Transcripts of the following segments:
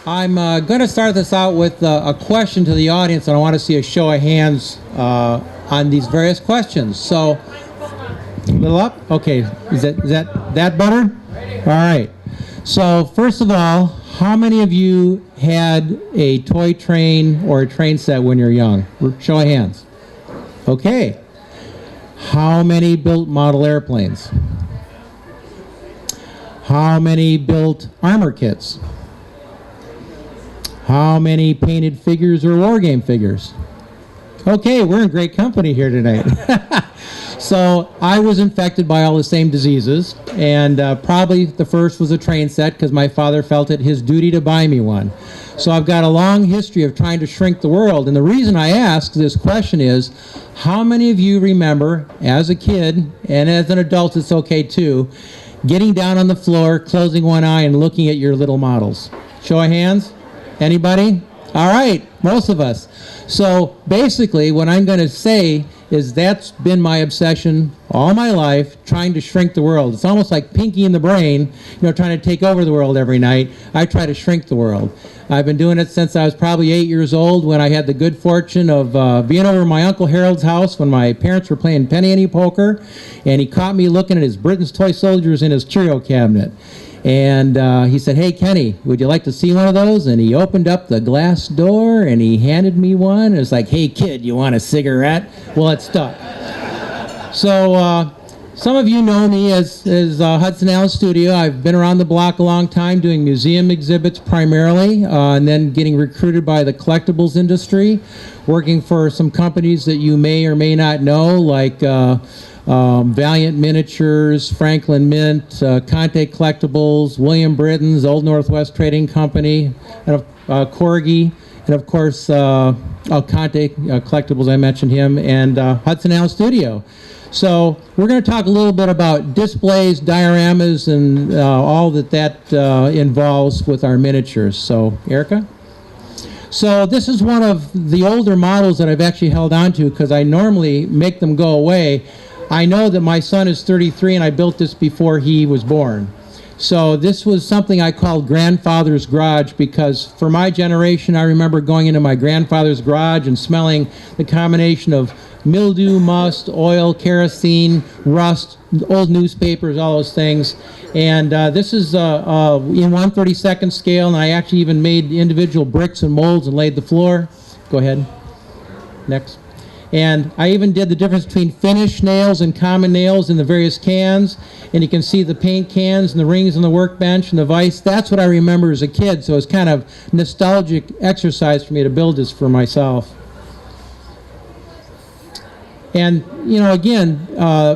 I'm going to start this out with a question to the audience, and I want to see a show of hands on these various questions. So, a little up? Okay, is that better? All right. So, first of all, how many of you had a toy train or a train set when you were young? Show of hands. Okay. How many built model airplanes? How many built armor kits? How many painted figures or war game figures? Okay, we're in great company here tonight. So I was infected by all the same diseases, and probably the first was a train set because my father felt it his duty to buy me one. So I've got a long history of trying to shrink the world, and the reason I ask this question is, how many of you remember, as a kid, and as an adult it's okay too, getting down on the floor, closing one eye, and looking at your little models? Show of hands. Anybody? All right, most of us. So basically what I'm going to say is that's been my obsession all my life, trying to shrink the world. It's almost like Pinky in the Brain, trying to take over the world every night. I try to shrink the world. I've been doing it since I was probably 8 years old, when I had the good fortune of being over at my Uncle Harold's house when my parents were playing penny poker, and he caught me looking at his Britain's Toy Soldiers in his Cheerio cabinet. And he said, "Hey, Kenny, would you like to see one of those?" And he opened up the glass door and he handed me one. And it's like, "Hey, kid, you want a cigarette?" Well, it stuck. So some of you know me as Hudson Allen Studio. I've been around the block a long time doing museum exhibits primarily, and then getting recruited by the collectibles industry, working for some companies that you may or may not know, like Valiant Miniatures, Franklin Mint, Conte Collectibles, William Britton's, Old Northwest Trading Company, and Corgi, and of course Conte Collectibles, I mentioned him, and Hudson Allen Studio. So we're going to talk a little bit about displays, dioramas, and all that involves with our miniatures. So, Erica? So this is one of the older models that I've actually held on to because I normally make them go away. I know that my son is 33 and I built this before he was born. So this was something I called grandfather's garage, because for my generation I remember going into my grandfather's garage and smelling the combination of mildew, must, oil, kerosene, rust, old newspapers, all those things. And this is in 1/32 scale, and I actually even made individual bricks and molds and laid the floor. Go ahead. Next. And I even did the difference between finished nails and common nails in the various cans. And you can see the paint cans and the rings on the workbench and the vise. That's what I remember as a kid, so it's kind of nostalgic exercise for me to build this for myself. And, again,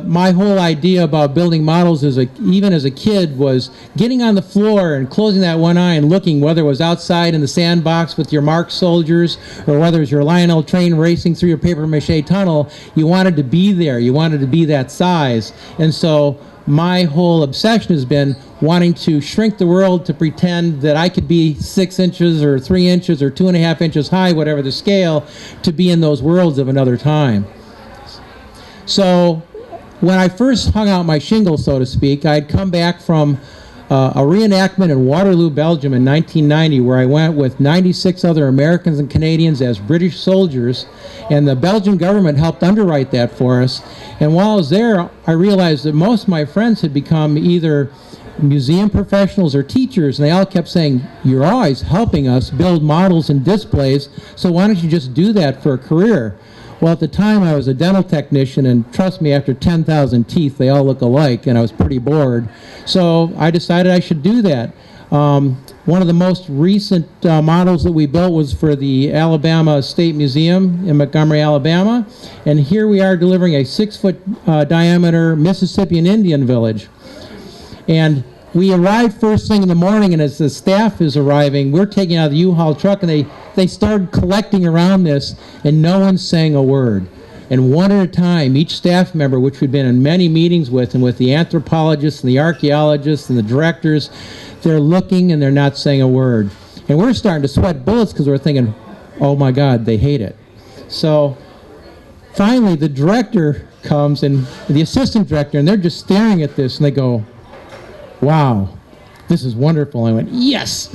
my whole idea about building models even as a kid was getting on the floor and closing that one eye and looking, whether it was outside in the sandbox with your marked soldiers or whether it was your Lionel train racing through your papier-mâché tunnel. You wanted to be there. You wanted to be that size. And so my whole obsession has been wanting to shrink the world to pretend that I could be 6 inches or 3 inches or 2.5 inches high, whatever the scale, to be in those worlds of another time. So when I first hung out my shingle, so to speak, I'd come back from a reenactment in Waterloo, Belgium in 1990, where I went with 96 other Americans and Canadians as British soldiers, and the Belgian government helped underwrite that for us. And while I was there, I realized that most of my friends had become either museum professionals or teachers, and they all kept saying, "You're always helping us build models and displays, so why don't you just do that for a career?" Well, at the time I was a dental technician, and trust me, after 10,000 teeth, they all look alike, and I was pretty bored. So I decided I should do that. One of the most recent models that we built was for the Alabama State Museum in Montgomery, Alabama. And here we are delivering a 6-foot diameter Mississippian Indian village. And we arrived first thing in the morning, and as the staff is arriving, we're taking out the U-Haul truck, and they started collecting around this, and no one's saying a word. And one at a time, each staff member, which we've been in many meetings with, and with the anthropologists and the archaeologists and the directors, they're looking and they're not saying a word. And we're starting to sweat bullets because we're thinking, oh my God, they hate it. So finally the director comes, and the assistant director, and they're just staring at this, and they go, "Wow, this is wonderful. I went, yes.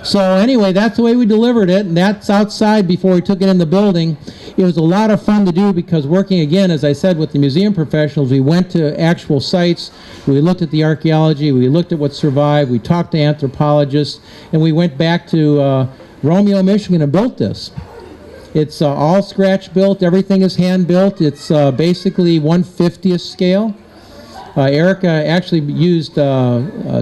so anyway, that's the way we delivered it, and that's outside before we took it in the building. It was a lot of fun to do because working, again, as I said, with the museum professionals, we went to actual sites, we looked at the archaeology, we looked at what survived, we talked to anthropologists, and we went back to Romeo, Michigan and built this. It's all scratch built, everything is hand built. It's basically 1/50th scale. Erica actually used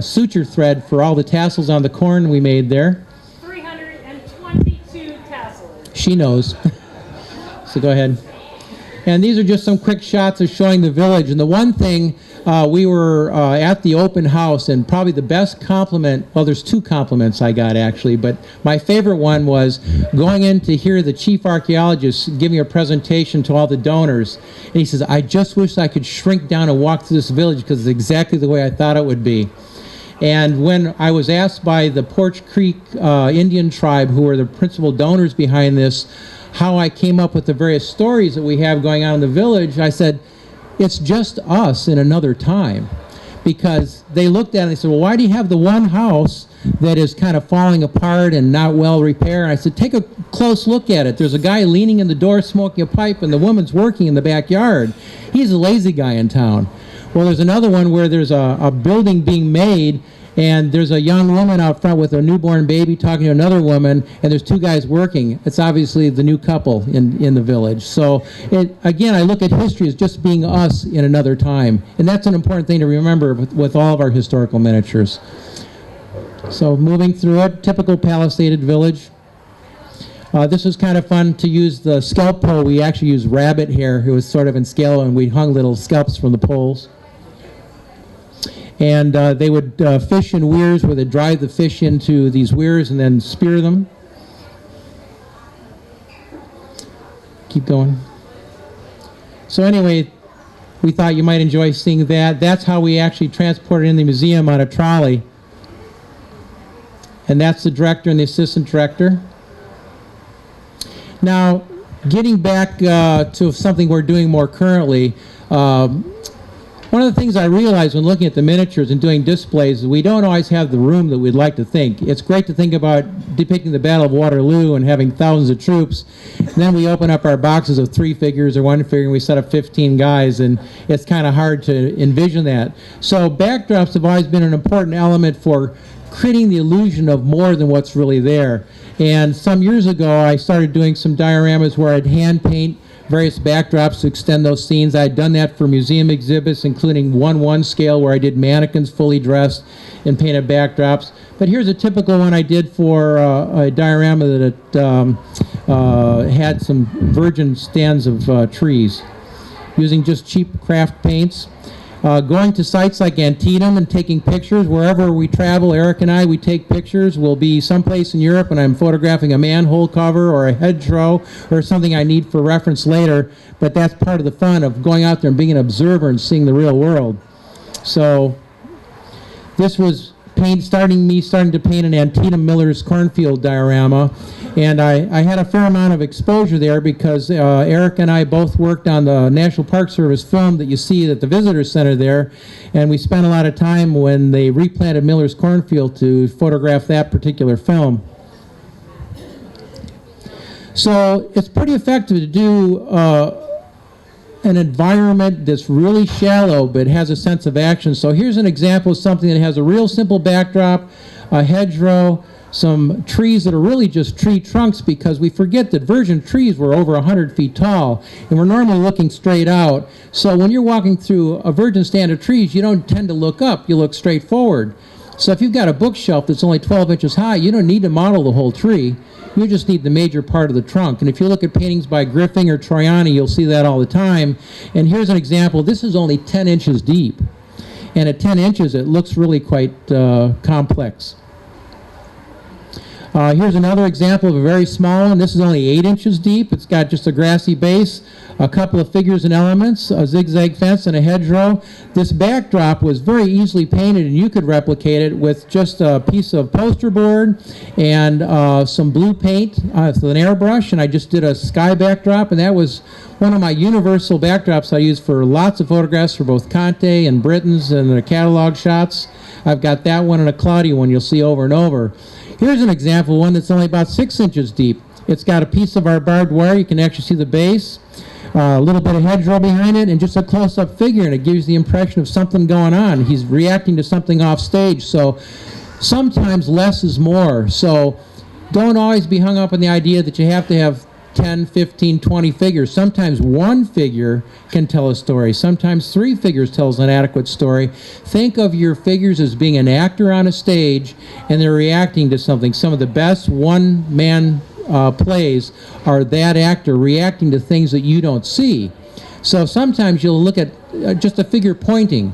suture thread for all the tassels on the corn we made there. 322 tassels. She knows. So go ahead. And these are just some quick shots of showing the village. And the one thing, we were at the open house, and probably the best compliment, well, there's two compliments I got actually, but my favorite one was going in to hear the chief archaeologist giving a presentation to all the donors. And he says, I just wish I could shrink down and walk through this village because it's exactly the way I thought it would be. And when I was asked by the Porch Creek Indian tribe, who are the principal donors behind this, how I came up with the various stories that we have going on in the village, I said, it's just us in another time. Because they looked at it and they said, well, why do you have the one house that is kind of falling apart and not well repaired? And I said, take a close look at it. There's a guy leaning in the door smoking a pipe, and the woman's working in the backyard. He's a lazy guy in town. Well, there's another one where there's a building being made, and there's a young woman out front with a newborn baby talking to another woman, and there's two guys working. It's obviously the new couple in the village. So, again, I look at history as just being us in another time. And that's an important thing to remember with all of our historical miniatures. So, moving through it, typical palisaded village. This was kind of fun to use the scalp pole. We actually used rabbit hair. It was sort of in scale, and we hung little scalps from the poles. And they would fish in weirs where they'd drive the fish into these weirs and then spear them. Keep going. So anyway, we thought you might enjoy seeing that. That's how we actually transported in the museum on a trolley. And that's the director and the assistant director. Now, getting back to something we're doing more currently, one of the things I realized when looking at the miniatures and doing displays is we don't always have the room that we'd like to think. It's great to think about depicting the Battle of Waterloo and having thousands of troops. And then we open up our boxes of 3 figures or 1 figure and we set up 15 guys, and it's kind of hard to envision that. So backdrops have always been an important element for creating the illusion of more than what's really there. And some years ago I started doing some dioramas where I'd hand paint various backdrops to extend those scenes. I had done that for museum exhibits, including 1:1 scale, where I did mannequins fully dressed and painted backdrops. But here's a typical one I did for a diorama that had some virgin stands of trees, using just cheap craft paints. Going to sites like Antietam and taking pictures. Wherever we travel, Eric and I, we take pictures. We'll be someplace in Europe and I'm photographing a manhole cover or a hedgerow or something I need for reference later, but that's part of the fun of going out there and being an observer and seeing the real world. So this was starting to paint an Antietam Miller's cornfield diorama, and I had a fair amount of exposure there because Eric and I both worked on the National Park Service film that you see at the visitor center there, and we spent a lot of time when they replanted Miller's cornfield to photograph that particular film. So it's pretty effective to do an environment that's really shallow but has a sense of action. So here's an example of something that has a real simple backdrop, a hedgerow, some trees that are really just tree trunks, because we forget that virgin trees were over 100 feet tall and we're normally looking straight out. So when you're walking through a virgin stand of trees, you don't tend to look up, you look straight forward. So if you've got a bookshelf that's only 12 inches high, you don't need to model the whole tree. You just need the major part of the trunk. And if you look at paintings by Griffin or Troiani, you'll see that all the time. And here's an example. This is only 10 inches deep. And at 10 inches, it looks really quite complex. Here's another example of a very small one. This is only 8 inches deep. It's got just a grassy base, a couple of figures and elements, a zigzag fence, and a hedgerow. This backdrop was very easily painted, and you could replicate it with just a piece of poster board and some blue paint with an airbrush, and I just did a sky backdrop, and that was one of my universal backdrops I used for lots of photographs for both Conte and Britton's and the catalog shots. I've got that one and a cloudy one you'll see over and over. Here's an example, one that's only about 6 inches deep. It's got a piece of our barbed wire. You can actually see the base, a little bit of hedgerow behind it, and just a close-up figure, and it gives the impression of something going on. He's reacting to something off stage, so sometimes less is more. So don't always be hung up on the idea that you have to have 10, 15, 20 figures. Sometimes one figure can tell a story. Sometimes 3 figures tells an adequate story. Think of your figures as being an actor on a stage, and they're reacting to something. Some of the best one-man plays are that actor reacting to things that you don't see. So sometimes you'll look at just a figure pointing.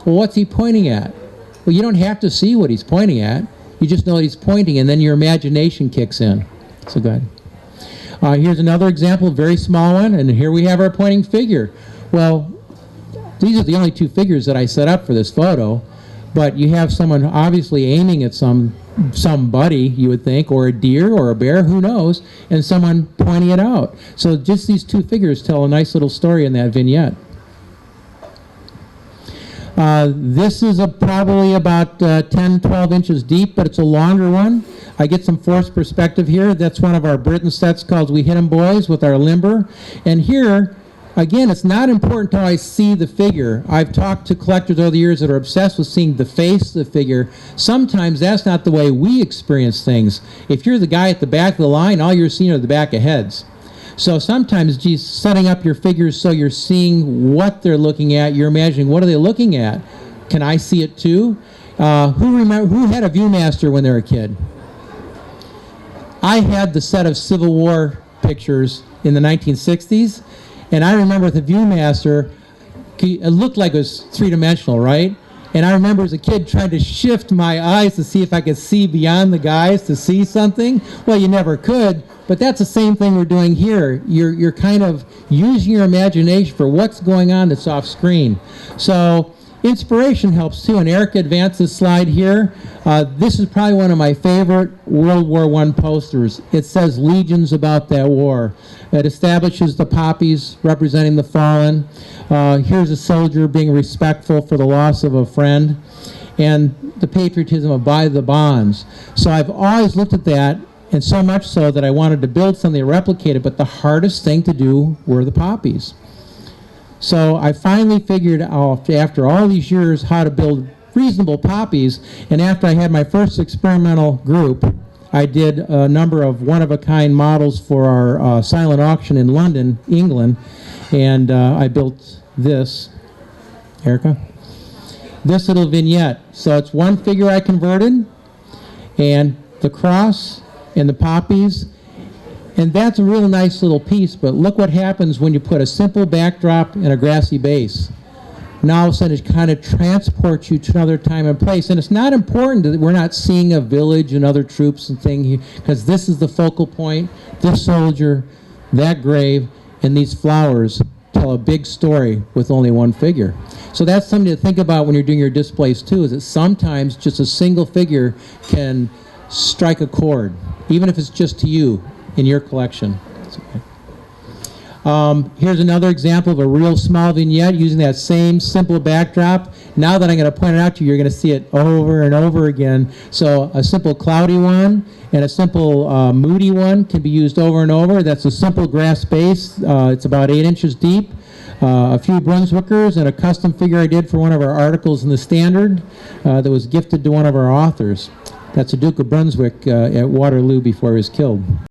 Well, what's he pointing at? Well, you don't have to see what he's pointing at. You just know that he's pointing, and then your imagination kicks in. So go ahead. Here's another example, very small one, and here we have our pointing figure. Well, these are the only 2 figures that I set up for this photo, but you have someone obviously aiming at somebody, you would think, or a deer or a bear, who knows, and someone pointing it out. So just these 2 figures tell a nice little story in that vignette. This is probably about 10, 12 inches deep, but it's a longer one. I get some forced perspective here. That's one of our Britain sets called We Hit 'em Boys with our limber. And here, again, it's not important to always see the figure. I've talked to collectors over the years that are obsessed with seeing the face of the figure. Sometimes that's not the way we experience things. If you're the guy at the back of the line, all you're seeing are the back of heads. So sometimes just setting up your figures so you're seeing what they're looking at, you're imagining what are they looking at. Can I see it too? Who had a Viewmaster when they were a kid? I had the set of Civil War pictures in the 1960s, and I remember the Viewmaster, it looked like it was 3-dimensional, right? And I remember as a kid trying to shift my eyes to see if I could see beyond the guys to see something. Well, you never could, but that's the same thing we're doing here. You're kind of using your imagination for what's going on that's off screen. So inspiration helps too, and Eric advanced this slide here. This is probably one of my favorite World War I posters. It says legions about that war. It establishes the poppies representing the fallen. Here's a soldier being respectful for the loss of a friend, and the patriotism of by the bonds. So I've always looked at that, and so much so that I wanted to build something to replicate it, but the hardest thing to do were the poppies. So I finally figured out, after all these years, how to build reasonable poppies, and after I had my first experimental group, I did a number of one-of-a-kind models for our silent auction in London, England, and I built this, Erica, this little vignette. So it's one figure I converted, and the cross, and the poppies, and that's a real nice little piece, but look what happens when you put a simple backdrop and a grassy base. Now all of a sudden it kind of transports you to another time and place, and it's not important that we're not seeing a village and other troops and things here, because this is the focal point. This soldier, that grave, and these flowers tell a big story with only one figure. So that's something to think about when you're doing your displays too, is that sometimes just a single figure can strike a chord, even if it's just to you in your collection. Here's another example of a real small vignette using that same simple backdrop. Now that I'm going to point it out to you, you're going to see it over and over again. So a simple cloudy one and a simple moody one can be used over and over. That's a simple grass base. It's about 8 inches deep. A few Brunswickers and a custom figure I did for one of our articles in the Standard that was gifted to one of our authors. That's a Duke of Brunswick at Waterloo before he was killed.